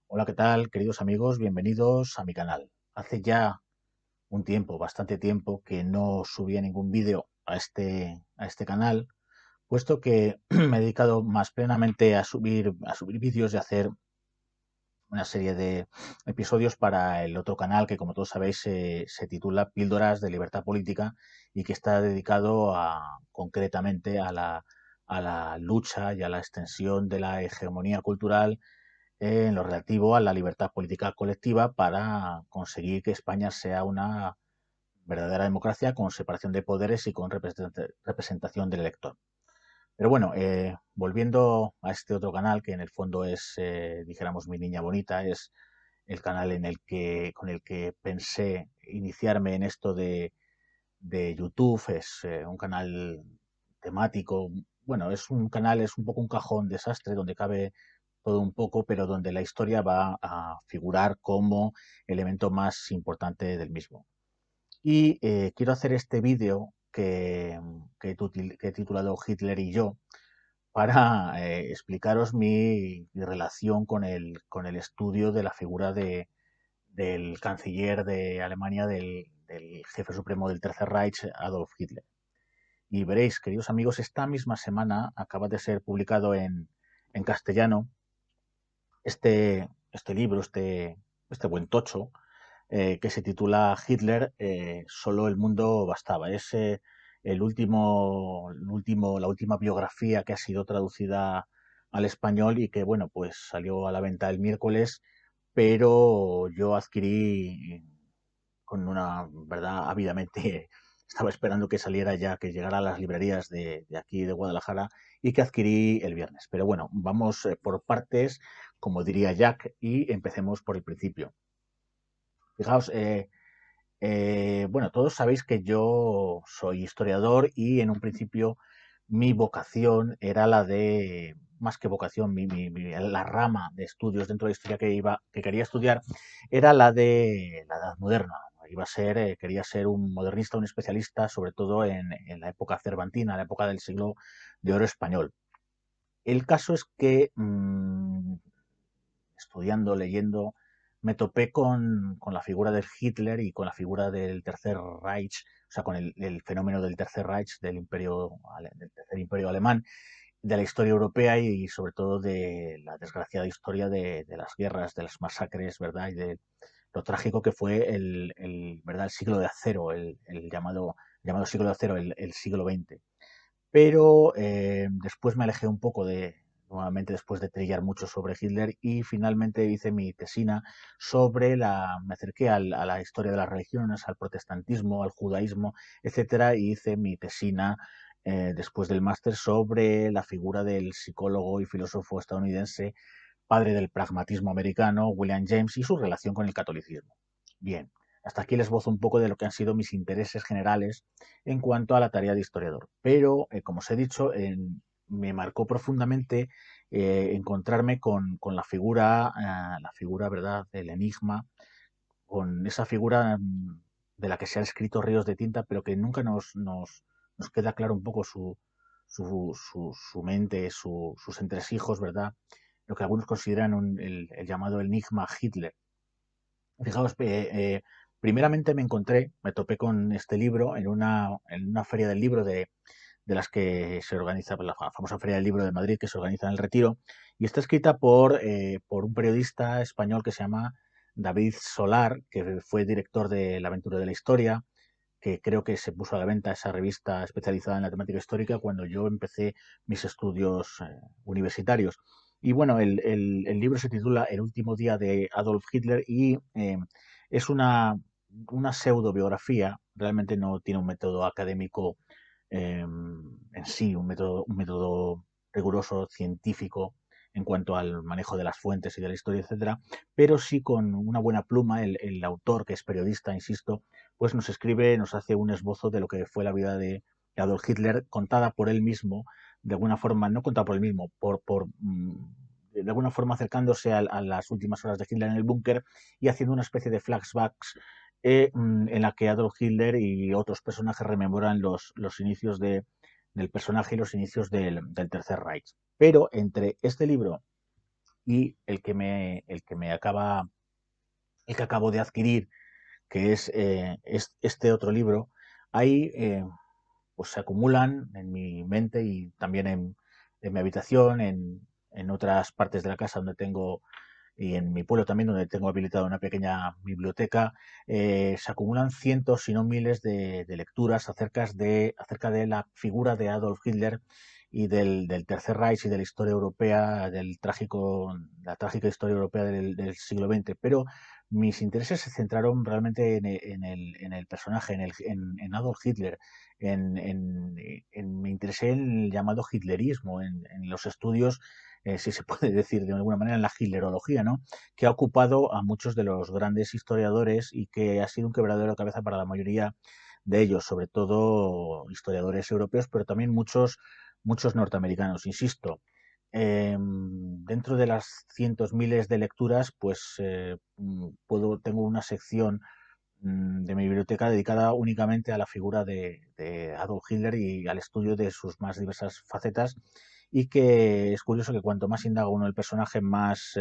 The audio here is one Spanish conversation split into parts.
Hola, ¿qué tal, queridos amigos? Bienvenidos a mi canal. Hace ya un tiempo, bastante tiempo, que no subía ningún vídeo a este canal, puesto que me he dedicado más plenamente a subir vídeos y a hacer una serie de episodios para el otro canal que, como todos sabéis, se titula Píldoras de Libertad Política y que está dedicado concretamente a la lucha y a la extensión de la hegemonía cultural en lo relativo a la libertad política colectiva para conseguir que España sea una verdadera democracia con separación de poderes y con representación del elector. Pero bueno, volviendo a este otro canal, que en el fondo es, dijéramos, mi niña bonita, es el canal con el que pensé iniciarme en esto de YouTube, es un canal temático, bueno, es un poco un cajón desastre donde cabe todo un poco, pero donde la historia va a figurar como elemento más importante del mismo. Y quiero hacer este vídeo que he titulado Hitler y yo para explicaros mi relación con el estudio de la figura del canciller de Alemania, del jefe supremo del Tercer Reich, Adolf Hitler. Y veréis, queridos amigos, esta misma semana acaba de ser publicado en castellano este libro, este buen tocho, que se titula Hitler, solo el mundo bastaba. Es la última biografía que ha sido traducida al español y que, bueno, pues salió a la venta el miércoles, pero yo adquirí con una verdad ávidamente, estaba esperando que saliera ya, que llegara a las librerías de aquí de Guadalajara y que adquirí el viernes. Pero bueno, vamos por partes, como diría Jack, y empecemos por el principio. Fijaos, bueno, todos sabéis que yo soy historiador y en un principio mi vocación era más que vocación, la rama de estudios dentro de la historia que quería estudiar era la de la Edad Moderna. Quería ser un modernista, un especialista, sobre todo en la época cervantina, la época del siglo de oro español. El caso es que estudiando, leyendo, me topé con la figura de Hitler y con la figura del Tercer Reich, o sea, con el fenómeno del Tercer Reich, del Tercer Imperio Alemán, de la historia europea y sobre todo de la desgraciada historia de las guerras, de las masacres, ¿verdad? Y de lo trágico que fue ¿verdad? El siglo de acero, el llamado siglo de acero, el siglo XX. Pero después me alejé un poco nuevamente después de trillar mucho sobre Hitler y finalmente hice mi tesina me acerqué a la historia de las religiones, al protestantismo, al judaísmo, etcétera, y hice mi tesina después del máster sobre la figura del psicólogo y filósofo estadounidense, padre del pragmatismo americano, William James, y su relación con el catolicismo. Bien, hasta aquí les esbozo un poco de lo que han sido mis intereses generales en cuanto a la tarea de historiador. Pero, como os he dicho, me marcó profundamente encontrarme con la figura, ¿verdad?, del enigma, con esa figura de la que se han escrito ríos de tinta, pero que nunca nos queda claro un poco su mente, sus entresijos, ¿verdad? Lo que algunos consideran el llamado enigma Hitler. Fijaos, primeramente me topé con este libro en una feria del libro de las que se organiza, pues, la famosa Feria del Libro de Madrid que se organiza en el Retiro, y está escrita por un periodista español que se llama David Solar, que fue director de La Aventura de la Historia, que creo que se puso a la venta esa revista especializada en la temática histórica cuando yo empecé mis estudios universitarios. Y bueno, el libro se titula El último día de Adolf Hitler y es una pseudo biografía, realmente no tiene un método académico en sí, un método riguroso, científico en cuanto al manejo de las fuentes y de la historia, etcétera, pero sí con una buena pluma, el autor, que es periodista, insisto, pues nos hace un esbozo de lo que fue la vida de Adolf Hitler, contada por él mismo, de alguna forma, no contada por él mismo, de alguna forma acercándose a las últimas horas de Hitler en el búnker y haciendo una especie de flashbacks en la que Adolf Hitler y otros personajes rememoran los inicios del personaje y los inicios del Tercer Reich. Pero entre este libro y el que acabo de adquirir, que es este otro libro, ahí pues se acumulan en mi mente y también en mi habitación, en otras partes de la casa donde tengo, y en mi pueblo también, donde tengo habilitada una pequeña biblioteca, se acumulan cientos, si no miles, de lecturas acerca de la figura de Adolf Hitler y del Tercer Reich y de la historia europea, la trágica historia europea del siglo XX. Pero mis intereses se centraron realmente en el personaje, en Adolf Hitler. Me interesé en el llamado hitlerismo, en los estudios, si se puede decir de alguna manera, en la hitlerología, ¿no? Que ha ocupado a muchos de los grandes historiadores y que ha sido un quebradero de cabeza para la mayoría de ellos, sobre todo historiadores europeos, pero también muchos norteamericanos. Insisto, dentro de las cientos miles de lecturas, pues tengo una sección de mi biblioteca dedicada únicamente a la figura de Adolf Hitler y al estudio de sus más diversas facetas, y que es curioso que cuanto más indaga uno el personaje, menos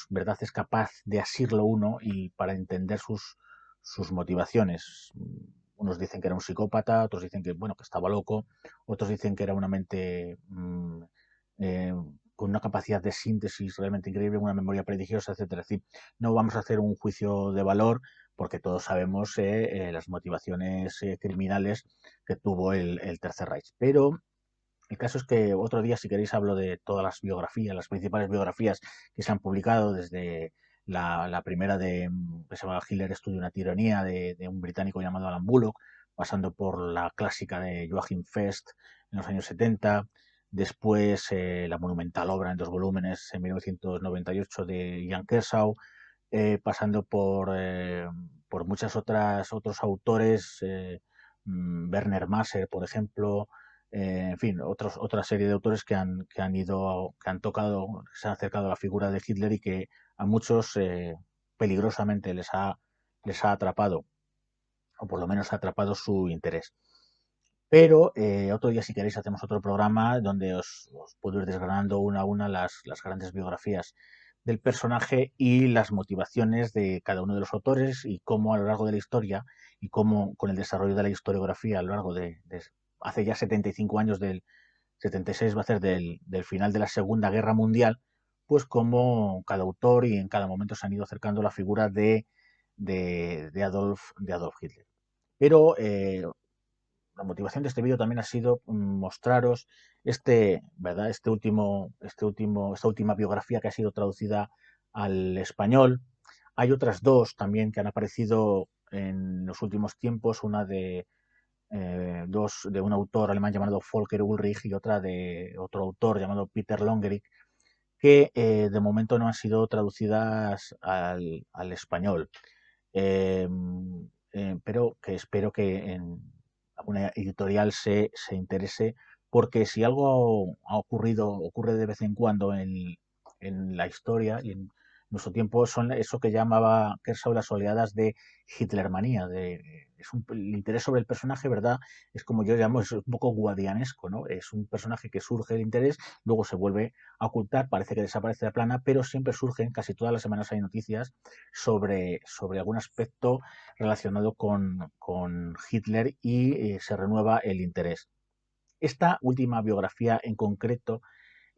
verdad es capaz de asirlo uno y para entender sus motivaciones. Unos dicen que era un psicópata, otros dicen que, bueno, que estaba loco, otros dicen que era una mente eh, con una capacidad de síntesis realmente increíble, una memoria prodigiosa, etcétera. Es decir, no vamos a hacer un juicio de valor porque todos sabemos las motivaciones criminales que tuvo el Tercer Reich. Pero el caso es que otro día, si queréis, hablo de todas las biografías, las principales biografías que se han publicado, desde la primera que se llama Hitler estudia una tiranía, de un británico llamado Alan Bullock, pasando por la clásica de Joachim Fest en los años 70, después la monumental obra en 2 volúmenes en 1998 de Jan Kersau, pasando por muchas otros autores, Werner Maser, por ejemplo, en fin, otra serie de autores que han tocado, se han acercado a la figura de Hitler y que a muchos peligrosamente les ha atrapado, o por lo menos ha atrapado su interés. Pero otro día, si queréis, hacemos otro programa donde os puedo ir desgranando una a una las grandes biografías del personaje y las motivaciones de cada uno de los autores, y cómo a lo largo de la historia y cómo con el desarrollo de la historiografía a lo largo de hace ya 75 años, del 76 va a ser del final de la Segunda Guerra Mundial, pues cómo cada autor y en cada momento se han ido acercando a la figura de Adolf Hitler. Pero la motivación de este vídeo también ha sido mostraros ¿verdad? Esta última biografía que ha sido traducida al español. Hay otras dos también que han aparecido en los últimos tiempos, una de un autor alemán llamado Volker Ulrich y otra de otro autor llamado Peter Longerich, que de momento no han sido traducidas al español. Eh, pero que espero que en alguna editorial se interese, porque si algo ocurre de vez en cuando en la historia y en nuestro tiempo, son eso que llamaba Kershaw las oleadas de Hitlermanía. El interés sobre el personaje, ¿verdad? Es como yo llamo, es un poco guadianesco, ¿no? Es un personaje que surge el interés, luego se vuelve a ocultar, parece que desaparece de la plana, pero siempre surgen, casi todas las semanas hay noticias sobre algún aspecto relacionado con Hitler, y se renueva el interés. Esta última biografía en concreto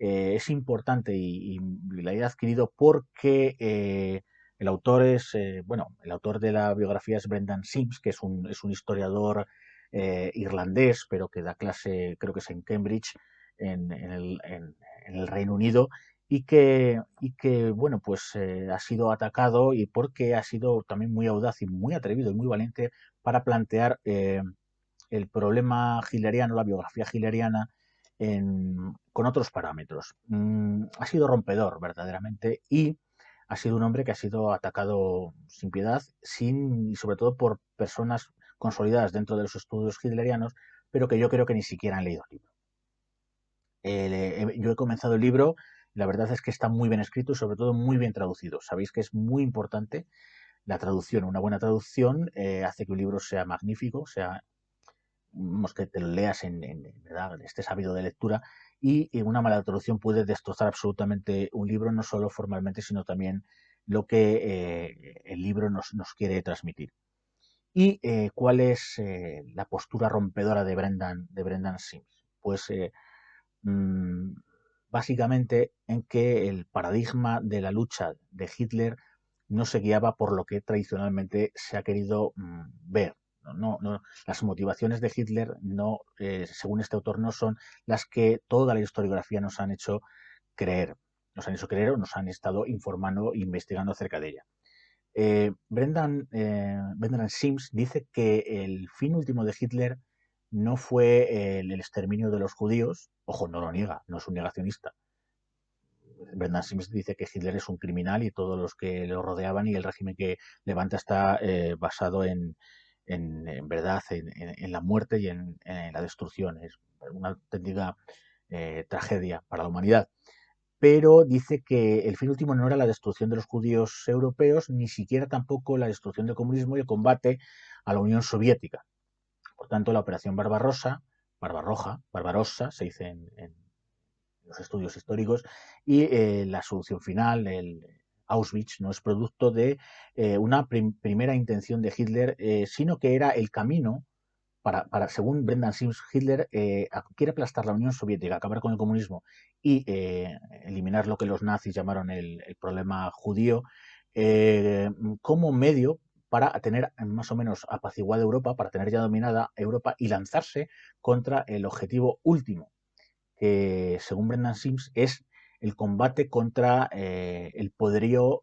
es importante y la he adquirido porque el autor de la biografía es Brendan Sims, que es un historiador irlandés, pero que da clase, creo que es en Cambridge, en el Reino Unido, y que bueno, pues ha sido atacado, y porque ha sido también muy audaz y muy atrevido y muy valiente para plantear el problema hitleriano, la biografía hitleriana, con otros parámetros. Ha sido rompedor, verdaderamente, y ha sido un hombre que ha sido atacado sin piedad, y sobre todo por personas consolidadas dentro de los estudios hitlerianos, pero que yo creo que ni siquiera han leído el libro. Yo he comenzado el libro, y la verdad es que está muy bien escrito y sobre todo muy bien traducido. Sabéis que es muy importante la traducción. Una buena traducción hace que un libro sea magnífico, que te lo leas ¿verdad? Esté sabido de lectura, y una mala traducción puede destrozar absolutamente un libro, no solo formalmente, sino también lo que el libro nos quiere transmitir. ¿Y cuál es la postura rompedora de Brendan Sims? Pues mm, básicamente en que el paradigma de la lucha de Hitler no se guiaba por lo que tradicionalmente se ha querido ver. Las motivaciones de Hitler, no, según este autor, no son las que toda la historiografía nos han hecho creer. Nos han hecho creer o nos han estado informando e investigando acerca de ella. Brendan Sims dice que el fin último de Hitler no fue el exterminio de los judíos. Ojo, no lo niega, no es un negacionista. Brendan Sims dice que Hitler es un criminal y todos los que lo rodeaban y el régimen que levanta está basado en verdad, en la muerte y en la destrucción. Es una auténtica tragedia para la humanidad. Pero dice que el fin último no era la destrucción de los judíos europeos, ni siquiera tampoco la destrucción del comunismo y el combate a la Unión Soviética. Por tanto, la operación Barbarossa, se dice en los estudios históricos, y la solución final, el Auschwitz, no es producto de una primera intención de Hitler, sino que era el camino según Brendan Sims, Hitler quiere aplastar la Unión Soviética, acabar con el comunismo y eliminar lo que los nazis llamaron el problema judío, como medio para tener más o menos apaciguada Europa, para tener ya dominada Europa y lanzarse contra el objetivo último, que según Brendan Sims es el combate contra el poderío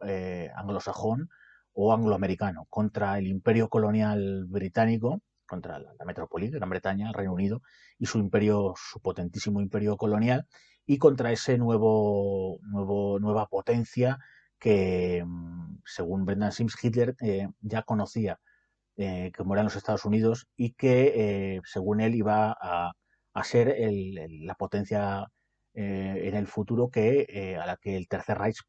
anglosajón o angloamericano, contra el imperio colonial británico, contra la metrópoli, Gran Bretaña, el Reino Unido, y su imperio, su potentísimo imperio colonial, y contra ese nueva potencia que, según Brendan Sims, Hitler ya conocía, como eran los Estados Unidos, y que, según él, iba a ser la potencia en el futuro a la que el Tercer Reich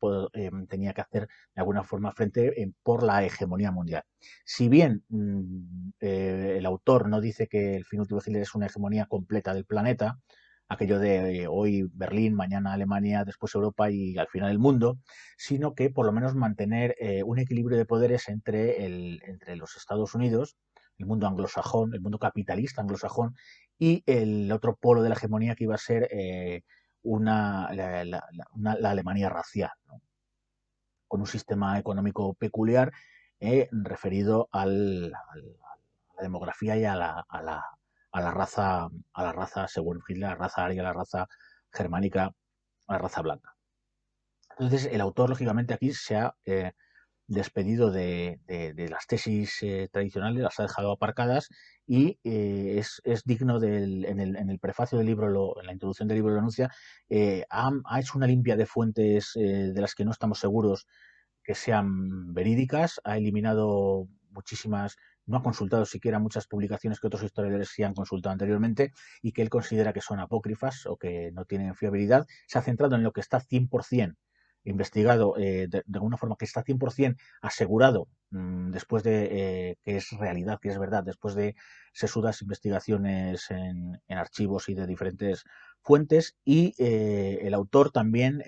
tenía que hacer de alguna forma frente por la hegemonía mundial. Si bien el autor no dice que el fin último de Hitler es una hegemonía completa del planeta, aquello de hoy Berlín, mañana Alemania, después Europa y al final el mundo, sino que por lo menos mantener un equilibrio de poderes entre los Estados Unidos, el mundo anglosajón, el mundo capitalista anglosajón, y el otro polo de la hegemonía que iba a ser la Alemania racial, ¿no? Con un sistema económico peculiar referido a la demografía y a la raza, según Hitler, la raza aria, la raza germánica, a la raza blanca. Entonces, el autor, lógicamente, aquí se ha despedido de las tesis tradicionales, las ha dejado aparcadas y es digno en el prefacio del libro, en la introducción del libro lo anuncia, ha hecho una limpia de fuentes de las que no estamos seguros que sean verídicas, ha eliminado muchísimas, no ha consultado siquiera muchas publicaciones que otros historiadores sí han consultado anteriormente y que él considera que son apócrifas o que no tienen fiabilidad. Se ha centrado en lo que está 100% investigado de alguna forma, que está 100% asegurado después de que es realidad, que es verdad, después de sesudas investigaciones en archivos y de diferentes fuentes. Y el autor también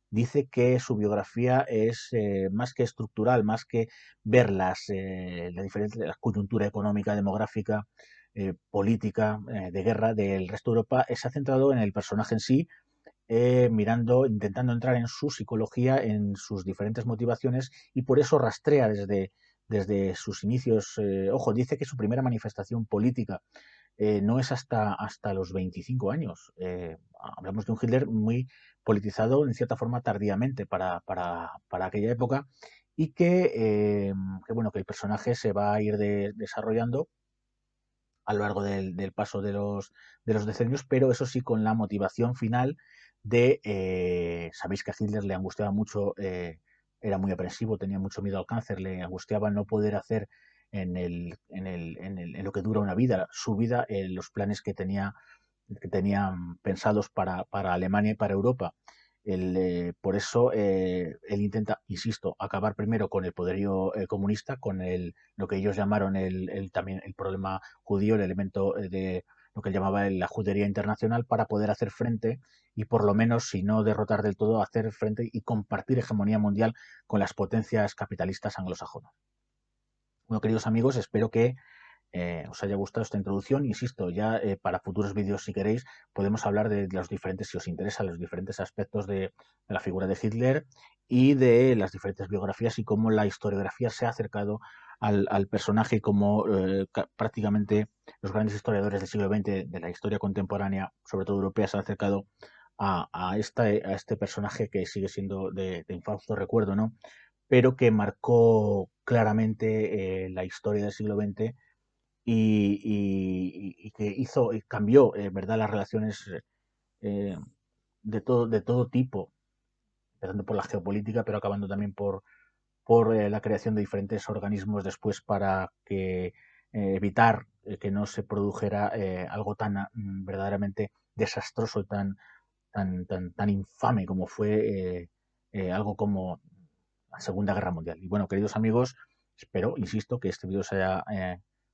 dice que su biografía es más que estructural, más que ver la coyuntura económica, demográfica, política, de guerra del resto de Europa, se ha centrado en el personaje en sí, intentando entrar en su psicología, en sus diferentes motivaciones, y por eso rastrea desde sus inicios. Ojo, dice que su primera manifestación política no es hasta los 25 años. Hablamos de un Hitler muy politizado, en cierta forma, tardíamente para aquella época, y bueno, que el personaje se va a ir desarrollando a lo largo del paso de los decenios, pero eso sí con la motivación final sabéis que a Hitler le angustiaba mucho, era muy aprensivo, tenía mucho miedo al cáncer, le angustiaba no poder hacer en lo que dura una vida, su vida, los planes que tenían pensados para Alemania y para Europa. Por eso él intenta, insisto, acabar primero con el poderío comunista, con lo que ellos llamaron también el problema judío, el elemento lo que él llamaba la judería internacional, para poder hacer frente y por lo menos, si no derrotar del todo, hacer frente y compartir hegemonía mundial con las potencias capitalistas anglosajonas. Bueno, queridos amigos, espero que os haya gustado esta introducción. Insisto, ya para futuros vídeos, si queréis, podemos hablar de los diferentes, si os interesa, los diferentes aspectos de la figura de Hitler y de las diferentes biografías y cómo la historiografía se ha acercado al personaje y cómo prácticamente los grandes historiadores del siglo XX, de la historia contemporánea, sobre todo europea, se han acercado a este personaje que sigue siendo de infausto recuerdo, ¿no? Pero que marcó claramente la historia del siglo XX y que cambió, ¿verdad?, las relaciones eh, de todo tipo, empezando por la geopolítica, pero acabando también por la creación de diferentes organismos después para evitar que no se produjera algo tan verdaderamente desastroso y tan infame como fue algo como la Segunda Guerra Mundial. Y bueno, queridos amigos, espero, insisto, que este vídeo os haya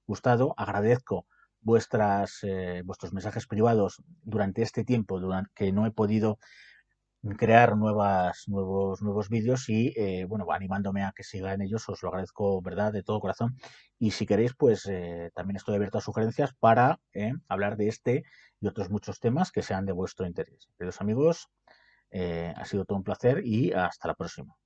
gustado. Agradezco vuestros mensajes privados durante este tiempo que no he podido crear nuevos vídeos y, bueno, animándome a que siga en ellos, os lo agradezco, ¿verdad?, de todo corazón. Y si queréis, pues también estoy abierto a sugerencias para hablar de este y otros muchos temas que sean de vuestro interés. Queridos amigos, ha sido todo un placer y hasta la próxima.